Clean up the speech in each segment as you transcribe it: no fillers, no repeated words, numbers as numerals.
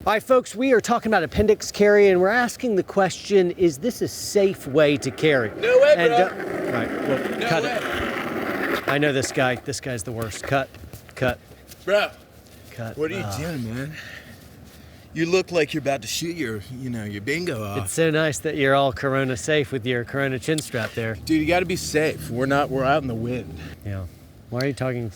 All right, folks, we are talking about appendix carry, and we're asking the question, is this a safe way to carry? No way, bro. All right, well, cut it. I know this guy. This guy's the worst. Cut. Bro, Cut. what are you doing, man? You look like you're about to shoot your bingo off. It's so nice that you're all Corona safe with your Corona chin strap there. Dude, you gotta be safe. We're out in the wind. Yeah. Why are you talking?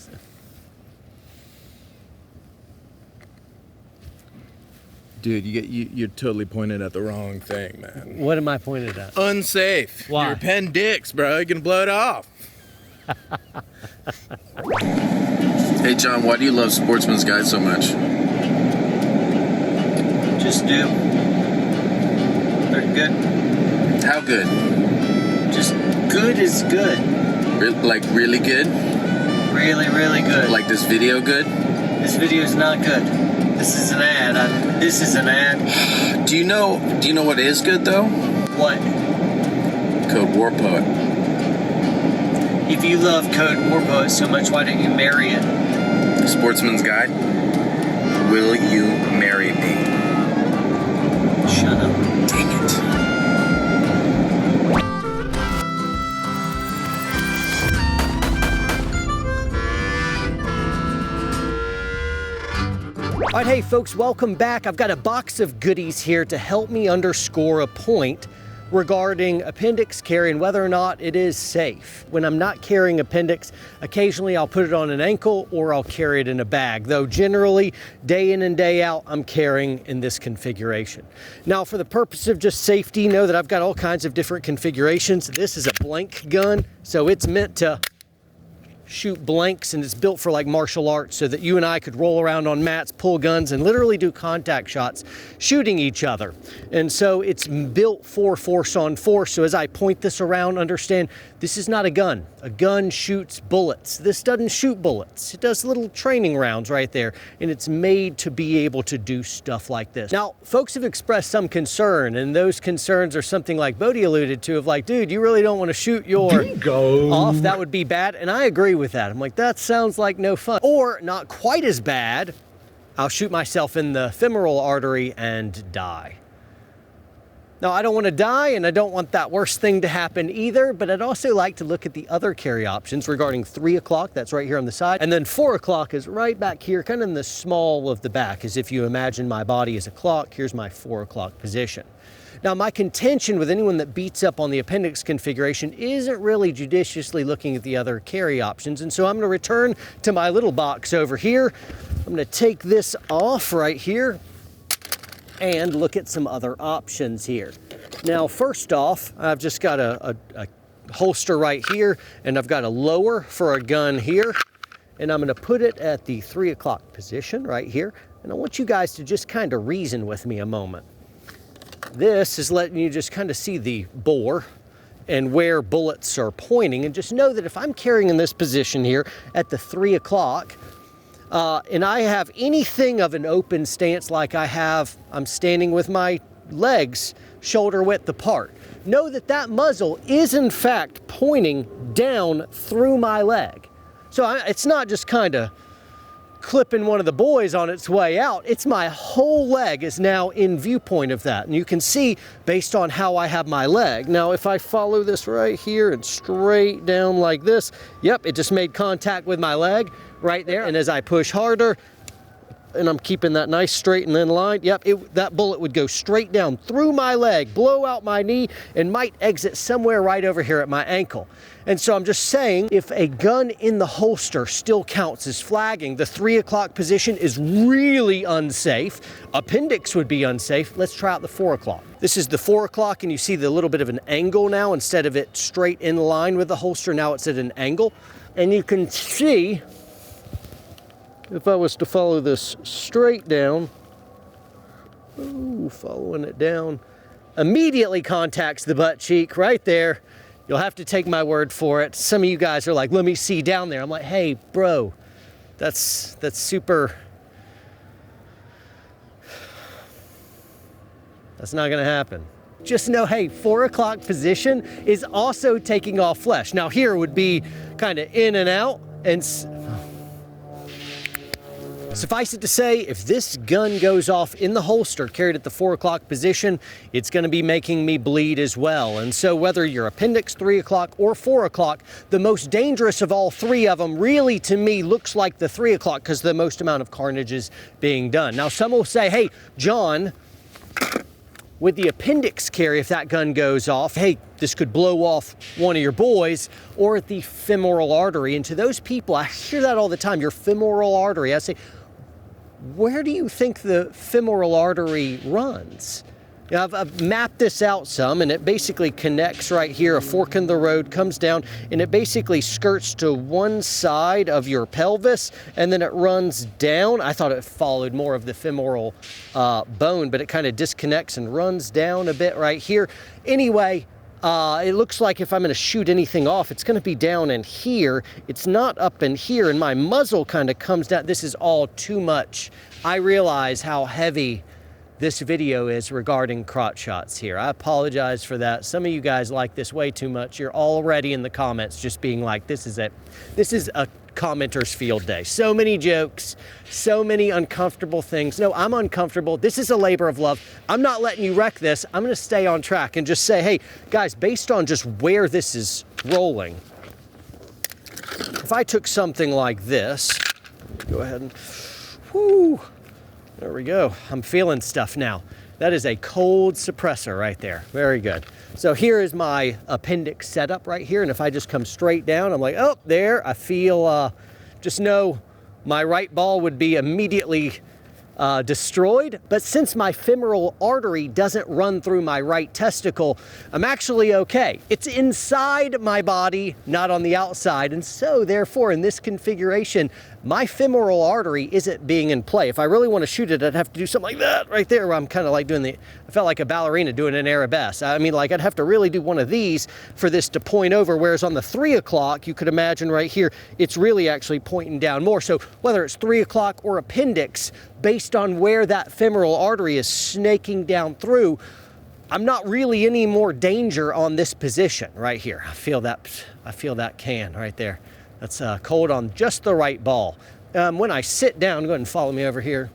Dude, you're totally pointing at the wrong thing, man. What am I pointing at? Unsafe. Why? Your appendix, bro. You're gonna blow it off. Hey, John, why do you love Sportsman's Guide so much? Just do. They're good. How good? Just good is good. Like really good? Really, really good. Like this video good? This video is not good. This is an ad. This is an ad. Do you know what is good though? What? Code War Poet. If you love Code War Poet so much, why don't you marry it? Sportsman's Guide. Will you marry me? Shut up. Dang it. All right, hey folks, welcome back. I've got a box of goodies here to help me underscore a point regarding appendix carry and whether or not it is safe. When I'm not carrying appendix, occasionally I'll put it on an ankle or I'll carry it in a bag, though generally day in and day out I'm carrying in this configuration. Now for the purpose of just safety, know that I've got all kinds of different configurations. This is a blank gun, so it's meant to shoot blanks, and it's built for like martial arts so that you and I could roll around on mats, pull guns, and literally do contact shots shooting each other. And so it's built for force on force. So as I point this around, understand this is not a gun. A gun shoots bullets. This doesn't shoot bullets. It does little training rounds right there, and it's made to be able to do stuff like this. Now, folks have expressed some concern, and those concerns are something like Bodie alluded to, of like, dude, you really don't want to shoot your bingo off. That would be bad. And I agree with that. I'm like, that sounds like no fun. Or not quite as bad, I'll shoot myself in the femoral artery and die. Now, I don't want to die, and I don't want that worst thing to happen either, but I'd also like to look at the other carry options regarding 3 o'clock, that's right here on the side, and then 4 o'clock is right back here, kind of in the small of the back, as if you imagine my body as a clock. Here's my 4 o'clock position. Now, my contention with anyone that beats up on the appendix configuration isn't really judiciously looking at the other carry options, and so I'm going to return to my little box over here. I'm going to take this off right here and look at some other options here. Now, first off, I've just got a holster right here, and I've got a lower for a gun here, and I'm going to put it at the 3 o'clock position right here, and I want you guys to just kind of reason with me a moment. This is letting you just kind of see the bore and where bullets are pointing, and just know that if I'm carrying in this position here at the 3 o'clock, and I have anything of an open stance like I'm standing with my legs shoulder width apart, know that that muzzle is in fact pointing down through my leg. So it's not just kind of clipping one of the boys on its way out. It's my whole leg is now in viewpoint of that. And you can see based on how I have my leg. Now, if I follow this right here and straight down like this, yep, it just made contact with my leg right there. And as I push harder, and I'm keeping that nice straight and in line, yep, that bullet would go straight down through my leg, blow out my knee, and might exit somewhere right over here at my ankle. And so I'm just saying, if a gun in the holster still counts as flagging, the 3 o'clock position is really unsafe. Appendix would be unsafe. Let's try out the 4 o'clock. This is the 4 o'clock, and you see the little bit of an angle now. Instead of it straight in line with the holster, now it's at an angle. And you can see, if I was to follow this straight down, following it down, immediately contacts the butt cheek right there. You'll have to take my word for it. Some of you guys are like, let me see down there. I'm like, hey, bro, that's super. That's not gonna happen. Just know, hey, 4 o'clock position is also taking off flesh. Now here would be kind of in and out, and Suffice it to say, if this gun goes off in the holster, carried at the 4 o'clock position, it's going to be making me bleed as well. And so whether you're appendix 3 o'clock or 4 o'clock, the most dangerous of all three of them really, to me, looks like the 3 o'clock because the most amount of carnage is being done. Now, some will say, hey, John, with the appendix carry, if that gun goes off, hey, this could blow off one of your boys, or at the femoral artery. And to those people, I hear that all the time, your femoral artery. I say, where do you think the femoral artery runs? You know, I've mapped this out some, and it basically connects right here, a fork in the road, comes down, and it basically skirts to one side of your pelvis, and then it runs down. I thought it followed more of the femoral bone, but it kind of disconnects and runs down a bit right here. Anyway, it looks like if I'm going to shoot anything off, it's going to be down in here. It's not up in here, and my muzzle kind of comes down. This is all too much. I realize how heavy this video is regarding crotch shots here. I apologize for that. Some of you guys like this way too much. You're already in the comments just being like, this is it. This is a commenter's field day. So many jokes, so many uncomfortable things. No, I'm uncomfortable. This is a labor of love. I'm not letting you wreck this. I'm going to stay on track and just say, hey, guys, based on just where this is rolling, if I took something like this, go ahead and, whoo, there we go. I'm feeling stuff now. That is a cold suppressor right there. Very good. So here is my appendix setup right here. And if I just come straight down, I'm like, oh, there, I feel, just know my right ball would be immediately destroyed. But since my femoral artery doesn't run through my right testicle, I'm actually okay. It's inside my body, not on the outside. And so therefore, in this configuration, my femoral artery isn't being in play. If I really want to shoot it, I'd have to do something like that right there, where I'm kind of like doing I felt like a ballerina doing an arabesque. I mean, like I'd have to really do one of these for this to point over, whereas on the 3 o'clock, you could imagine right here, it's really actually pointing down more. So whether it's 3 o'clock or appendix, based on where that femoral artery is snaking down through, I'm not really any more danger on this position right here. I feel that can right there. That's cold on just the right ball. When I sit down, go ahead and follow me over here.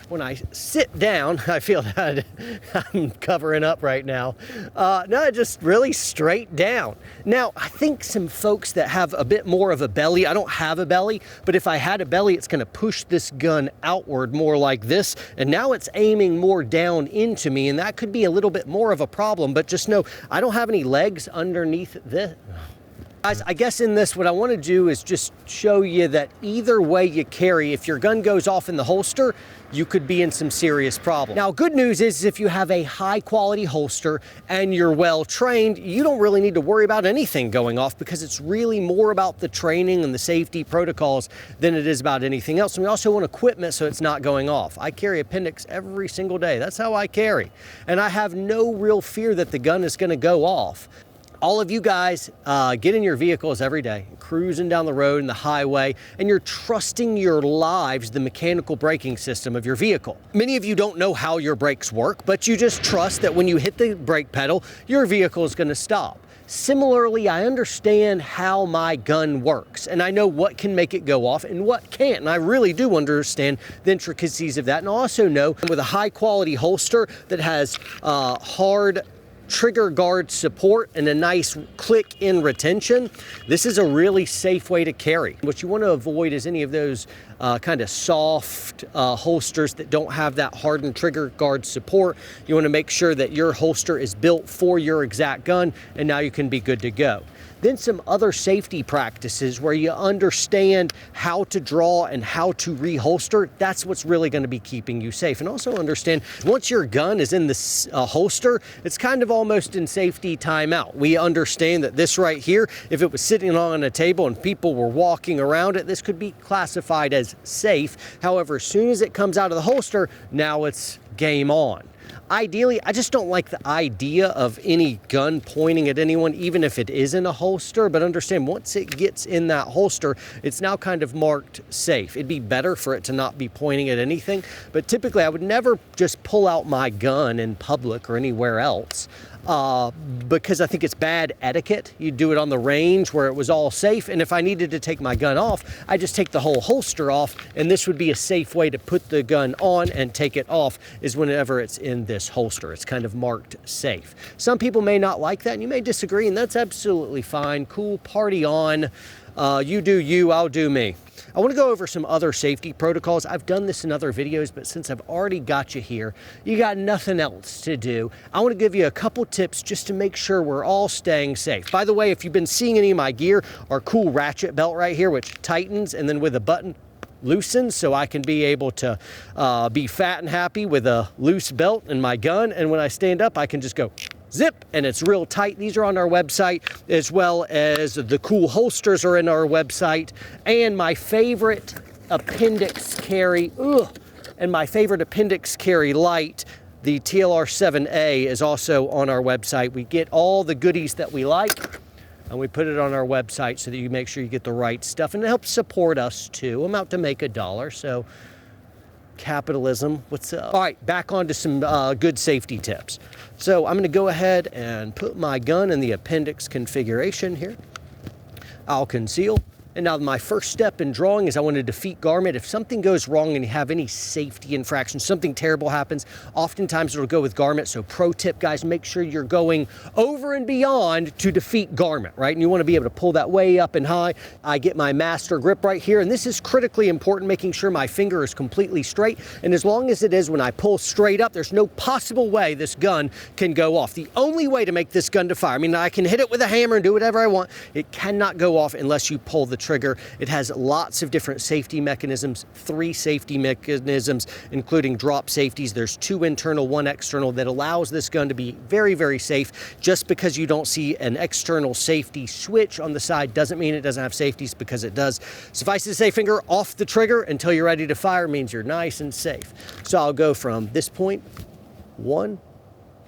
When I sit down, I feel that I'm covering up right now. No, just really straight down. Now, I think some folks that have a bit more of a belly, I don't have a belly, but if I had a belly, it's gonna push this gun outward more like this, and now it's aiming more down into me, and that could be a little bit more of a problem, but just know, I don't have any legs underneath this. Guys, I guess in this, what I want to do is just show you that either way you carry, if your gun goes off in the holster, you could be in some serious problems. Now, good news is if you have a high quality holster and you're well trained, you don't really need to worry about anything going off, because it's really more about the training and the safety protocols than it is about anything else. And we also want equipment so it's not going off. I carry appendix every single day. That's how I carry. And I have no real fear that the gun is going to go off. All of you guys get in your vehicles every day, cruising down the road and the highway, and you're trusting your lives, the mechanical braking system of your vehicle. Many of you don't know how your brakes work, but you just trust that when you hit the brake pedal, your vehicle is going to stop. Similarly, I understand how my gun works, and I know what can make it go off and what can't, and I really do understand the intricacies of that. And I also know with a high quality holster that has hard trigger guard support and a nice click in retention, this is a really safe way to carry. What you want to avoid is any of those kind of soft holsters that don't have that hardened trigger guard support. You want to make sure that your holster is built for your exact gun, and now you can be good to go. Then some other safety practices where you understand how to draw and how to reholster. That's what's really going to be keeping you safe. And also understand, once your gun is in the holster, it's kind of almost in safety timeout. We understand that this right here, if it was sitting on a table and people were walking around it, this could be classified as safe. However, as soon as it comes out of the holster, now it's game on. Ideally, I just don't like the idea of any gun pointing at anyone, even if it is in a holster. But understand, once it gets in that holster, it's now kind of marked safe. It'd be better for it to not be pointing at anything. But typically, I would never just pull out my gun in public or anywhere else. Because I think it's bad etiquette. You do it on the range where it was all safe, and if I needed to take my gun off, I just take the whole holster off, and this would be a safe way to put the gun on and take it off, is whenever it's in this holster. It's kind of marked safe. Some people may not like that, and you may disagree, and that's absolutely fine. Cool, party on. You do you, I'll do me. I want to go over some other safety protocols. I've done this in other videos, but since I've already got you here, you got nothing else to do. I want to give you a couple tips just to make sure we're all staying safe. By the way, if you've been seeing any of my gear, our cool ratchet belt right here, which tightens and then with a button loosens, so I can be able to be fat and happy with a loose belt and my gun. And when I stand up, I can just go zip, and it's real tight. These are on our website, as well as the cool holsters are in our website. And my favorite appendix carry, and my favorite appendix carry light, the TLR7A, is also on our website. We get all the goodies that we like, and we put it on our website so that you make sure you get the right stuff, and it helps support us too. I'm out to make $1, so capitalism, what's up? All right, back on to some good safety tips. So I'm gonna go ahead and put my gun in the appendix configuration here. I'll conceal. And now my first step in drawing is I want to defeat garment. If something goes wrong and you have any safety infraction, something terrible happens, oftentimes it'll go with garment. So pro tip, guys, make sure you're going over and beyond to defeat garment, right? And you want to be able to pull that way up and high. I get my master grip right here, and this is critically important, making sure my finger is completely straight. And as long as it is, when I pull straight up, there's no possible way this gun can go off. The only way to make this gun to fire, I mean, I can hit it with a hammer and do whatever I want. It cannot go off unless you pull the trigger. It has lots of different safety mechanisms, 3 safety mechanisms, including drop safeties. There's 2 internal, 1 external, that allows this gun to be very, very safe. Just because you don't see an external safety switch on the side doesn't mean it doesn't have safeties, because it does. Suffice to say, finger off the trigger until you're ready to fire means you're nice and safe. So I'll go from this point, 1,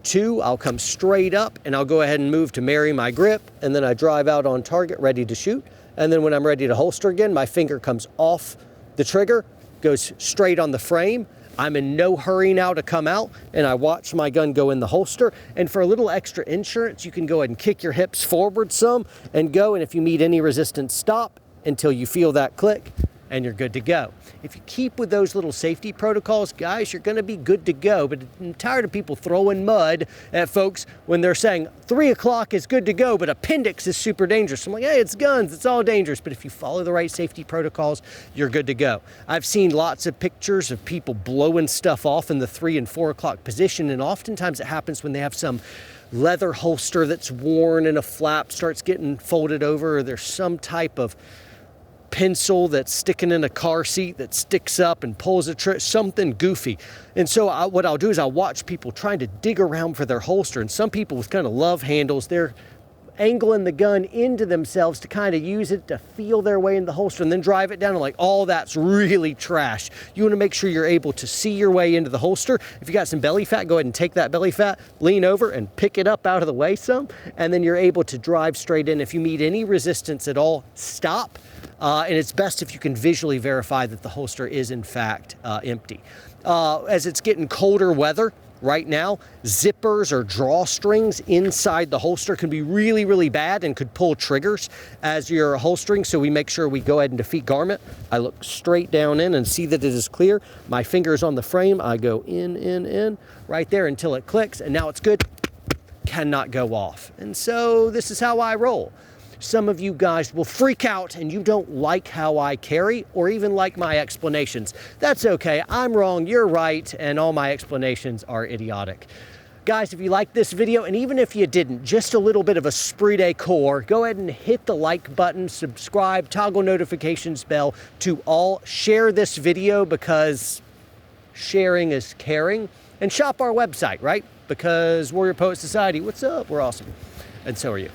2, I'll come straight up, and I'll go ahead and move to marry my grip, and then I drive out on target, ready to shoot. And then when I'm ready to holster again, my finger comes off the trigger, goes straight on the frame. I'm in no hurry now to come out, and I watch my gun go in the holster. And for a little extra insurance, you can go ahead and kick your hips forward some and go, and if you meet any resistance, stop until you feel that click, and you're good to go. If you keep with those little safety protocols, guys, you're gonna be good to go. But I'm tired of people throwing mud at folks when they're saying 3 o'clock is good to go, but appendix is super dangerous. I'm like, hey, it's guns, it's all dangerous. But if you follow the right safety protocols, you're good to go. I've seen lots of pictures of people blowing stuff off in the 3 and 4 o'clock position, and oftentimes it happens when they have some leather holster that's worn and a flap starts getting folded over, or there's some type of pencil that's sticking in a car seat that sticks up and pulls a trigger, something goofy. And so what I'll do is I'll watch people trying to dig around for their holster, and some people with kind of love handles, they're angling the gun into themselves to kind of use it to feel their way in the holster and then drive it down, and like, all that's really trash. You want to make sure you're able to see your way into the holster. If you got some belly fat, go ahead and take that belly fat, lean over and pick it up out of the way some, and then you're able to drive straight in. If you meet any resistance at all, stop. And it's best if you can visually verify that the holster is in fact empty. As it's getting colder weather right now, zippers or drawstrings inside the holster can be really, really bad and could pull triggers as you're holstering. So we make sure we go ahead and defeat garment. I look straight down in and see that it is clear. My finger is on the frame. I go in, right there until it clicks, and now it's good. Cannot go off. And so this is how I roll. Some of you guys will freak out and you don't like how I carry or even like my explanations. That's okay. I'm wrong, you're right, and all my explanations are idiotic. Guys, if you liked this video, and even if you didn't, just a little bit of esprit de corps, go ahead and hit the like button, subscribe, toggle notifications bell to all. Share this video because sharing is caring. And shop our website, right? Because Warrior Poet Society, what's up? We're awesome. And so are you.